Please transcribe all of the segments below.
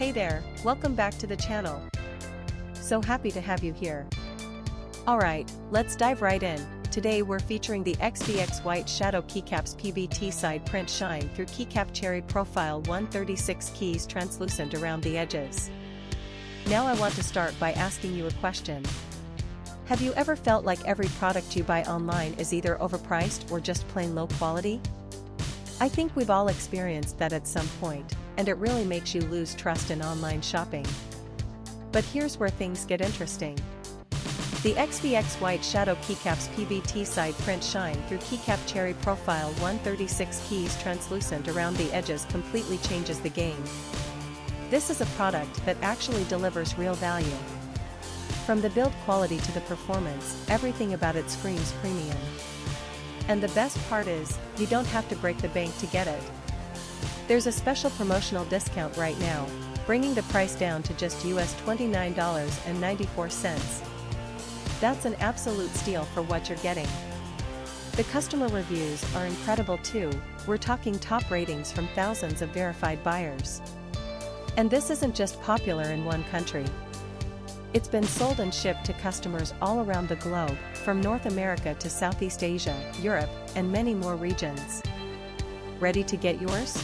Hey there, welcome back to the channel. So happy to have you here. Alright, let's dive right in. Today we're featuring the XVX White Shadow Keycaps PBT Side Print Shine through Keycap Cherry Profile 136 keys translucent around the edges. Now I want to start by asking you a question. Have you ever felt like every product you buy online is either overpriced or just plain low quality? I think we've all experienced that at some point, and it really makes you lose trust in online shopping. But here's where things get interesting. The XVX White Shadow Keycaps PBT Side Print Shine through Keycap Cherry Profile 136 keys translucent around the edges completely changes the game. This is a product that actually delivers real value. From the build quality to the performance, everything about it screams premium. And the best part is, you don't have to break the bank to get it. There's a special promotional discount right now, bringing the price down to just US $29.94. That's an absolute steal for what you're getting. The customer reviews are incredible too, we're talking top ratings from thousands of verified buyers. And this isn't just popular in one country. It's been sold and shipped to customers all around the globe, from North America to Southeast Asia, Europe, and many more regions. Ready to get yours?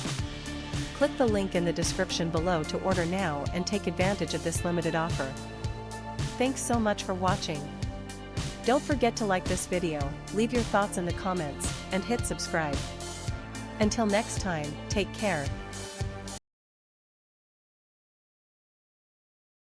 Click the link in the description below to order now and take advantage of this limited offer. Thanks so much for watching. Don't forget to like this video, leave your thoughts in the comments, and hit subscribe. Until next time, take care.